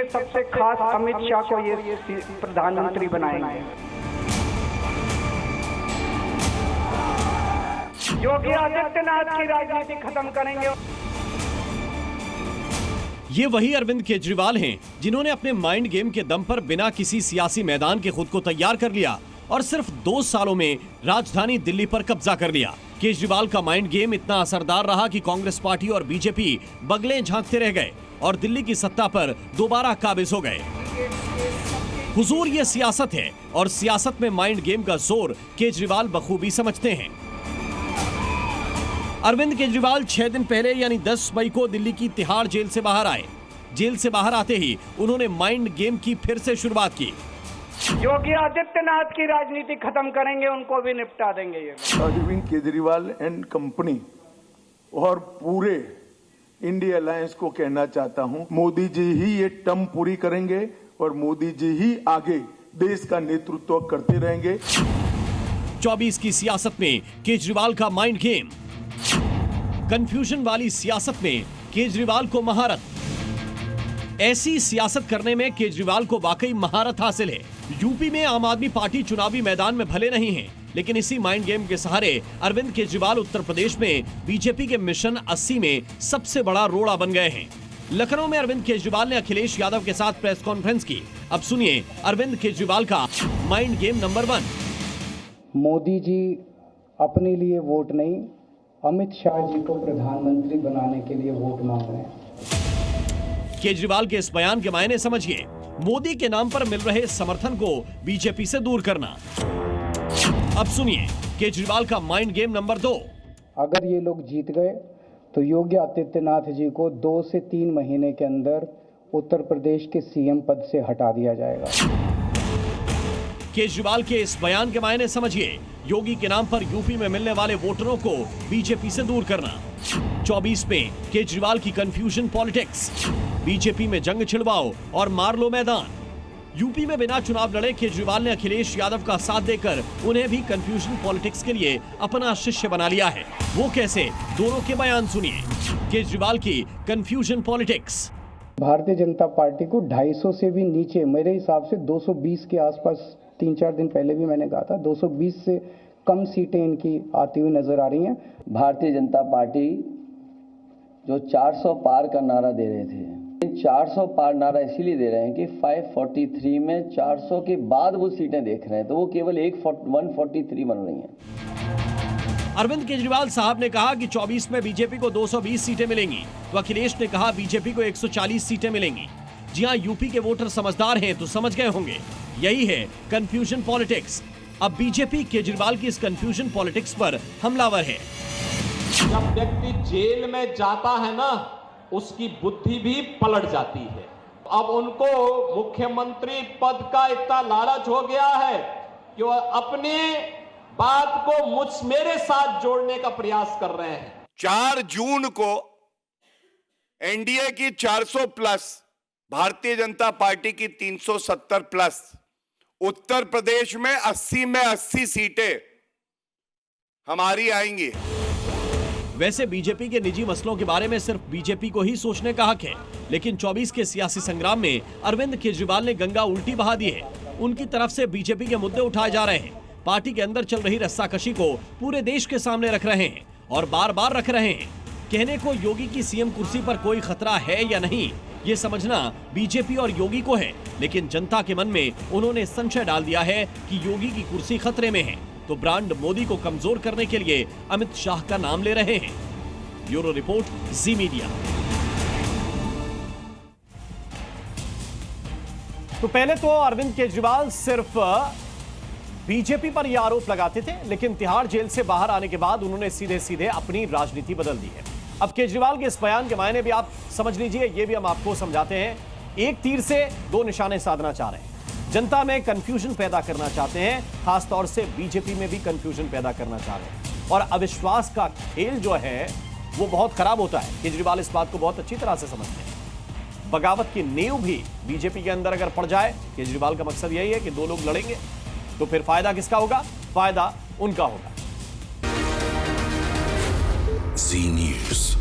सबसे खास अमित शाह को ये प्रधानमंत्री बनाएंगे। योगी आदित्यनाथ की राजनीति खत्म करेंगे। ये वही अरविंद केजरीवाल हैं जिन्होंने अपने माइंड गेम के दम पर बिना किसी सियासी मैदान के खुद को तैयार कर लिया और सिर्फ 2 सालों में राजधानी दिल्ली पर कब्जा कर लिया। केजरीवाल का माइंड गेम इतना असरदार रहा कि कांग्रेस पार्टी और बीजेपी बगलें झांकते रह गए और दिल्ली की सत्ता पर दोबारा काबिज हो गए। हुजूर, ये सियासत है और सियासत में माइंड गेम का जोर केजरीवाल बखूबी समझते हैं। अरविंद केजरीवाल 6 दिन पहले यानी 10 मई को दिल्ली की तिहाड़ जेल से बाहर आए। जेल से बाहर आते ही उन्होंने माइंड गेम की फिर से शुरुआत की। योगी आदित्यनाथ की राजनीति खत्म करेंगे, उनको भी निपटा देंगे। ये अरविंद केजरीवाल एंड कंपनी और पूरे इंडिया अलायंस को कहना चाहता हूं, मोदी जी ही ये टर्म पूरी करेंगे और मोदी जी ही आगे देश का नेतृत्व करते रहेंगे। 24 की सियासत में केजरीवाल का माइंड गेम, कंफ्यूजन वाली सियासत में केजरीवाल को महारत। ऐसी सियासत करने में केजरीवाल को वाकई महारत हासिल है। यूपी में आम आदमी पार्टी चुनावी मैदान में भले नहीं है, लेकिन इसी माइंड गेम के सहारे अरविंद केजरीवाल उत्तर प्रदेश में बीजेपी के मिशन 80 में सबसे बड़ा रोड़ा बन गए हैं। लखनऊ में अरविंद केजरीवाल ने अखिलेश यादव के साथ प्रेस कॉन्फ्रेंस की। अब सुनिए अरविंद केजरीवाल का mind game number 1। Modi ji अपने लिए वोट नहीं, अमित शाह जी को प्रधानमंत्री बनाने के लिए वोट मांग रहे हैं। केजरीवाल के इस बयान के मायने समझिए। मोदी के नाम पर मिल रहे समर्थन को बीजेपी से दूर करना। अब सुनिए केजरीवाल का माइंड गेम नंबर 2। अगर ये लोग जीत गए तो योगी आदित्यनाथ जी को 2 से 3 महीने के अंदर उत्तर प्रदेश के सीएम पद से हटा दिया जाएगा। केजरीवाल के इस बयान के मायने समझिए। योगी के नाम पर यूपी में मिलने वाले वोटरों को बीजेपी से दूर करना। 24 में केजरीवाल की कंफ्यूजन पॉलिटिक्स, बीजेपी में जंग छिड़वाओ और मार लो मैदान। यूपी में बिना चुनाव लड़े केजरीवाल ने अखिलेश यादव का साथ देकर उन्हें भी कंफ्यूजन पॉलिटिक्स के लिए अपना शिष्य बना लिया है। वो कैसे, दोनों के बयान सुनिए। केजरीवाल की confusion politics. Bharatiya Janata party को 250 से भी नीचे, मेरे हिसाब से 220 के आसपास, 3-4 दिन पहले भी मैंने कहा था, 220 से कम सीटें इनकी आती हुई नजर आ रही हैं। भारतीय जनता पार्टी जो 400 पार का नारा दे रहे थे, 400 पार नारा इसीलिए दे रहे हैं कि 543 में 400 के बाद वो सीटें देख रहे हैं, तो वो केवल 143 बन रही हैं। अरविंद केजरीवाल साहब ने कहा कि 24 में बीजेपी को 220 सीटें मिलेंगी, तो अखिलेश ने कहा बीजेपी को 140 सीटें मिलेंगी। जी हां, यूपी के वोटर समझदार हैं तो समझ गए होंगे, यही है कंफ्यूजन पॉलिटिक्स। अब बीजेपी केजरीवाल की इस कंफ्यूजन पॉलिटिक्स पर हमलावर है। जब व्यक्ति जेल में जाता है ना, उसकी बुद्धि भी पलट जाती है। अब उनको मुख्यमंत्री पद का इतना लालच हो गया है कि वह अपने बात को मेरे साथ जोड़ने का प्रयास कर रहे हैं। 4 जून को एनडीए की 400 प्लस, भारतीय जनता पार्टी की 370 प्लस, उत्तर प्रदेश में 80 में 80 सीटें हमारी आएंगी। वैसे बीजेपी के निजी मसलों के बारे में सिर्फ बीजेपी को ही सोचने का हक है, लेकिन 24 के सियासी संग्राम में अरविंद केजरीवाल ने गंगा उल्टी बहा दी है। उनकी तरफ से बीजेपी के मुद्दे उठाए जा रहे हैं, पार्टी के अंदर चल रही रस्साकशी को पूरे देश के सामने रख रहे हैं और बार बार रख रहे हैं। कहने को योगी की सीएम कुर्सी पर कोई खतरा है या नहीं, ये समझना बीजेपी और योगी को है, लेकिन जनता के मन में उन्होंने संशय डाल दिया है कि योगी की कुर्सी खतरे में है, तो ब्रांड मोदी को कमजोर करने के लिए अमित शाह का नाम ले रहे हैं। ब्यूरो रिपोर्ट, जी मीडिया। तो पहले तो अरविंद केजरीवाल सिर्फ बीजेपी पर यह आरोप लगाते थे, लेकिन तिहाड़ जेल से बाहर आने के बाद उन्होंने सीधे सीधे अपनी राजनीति बदल दी है। अब केजरीवाल के इस बयान के मायने भी आप समझ लीजिए, ये भी हम आपको समझाते हैं। एक तीर से 2 निशाने साधना चाह रहे हैं। जनता में कंफ्यूजन पैदा करना चाहते हैं, खासतौर से बीजेपी में भी कंफ्यूजन पैदा करना चाह रहे हैं। और अविश्वास का खेल जो है वो बहुत खराब होता है। केजरीवाल इस बात को बहुत अच्छी तरह से समझते हैं। बगावत की नींव भी बीजेपी के अंदर अगर पड़ जाए, केजरीवाल का मकसद यही है कि 2 लोग लड़ेंगे, तो फिर फायदा किसका होगा? फायदा उनका होगा। जी न्यूज़।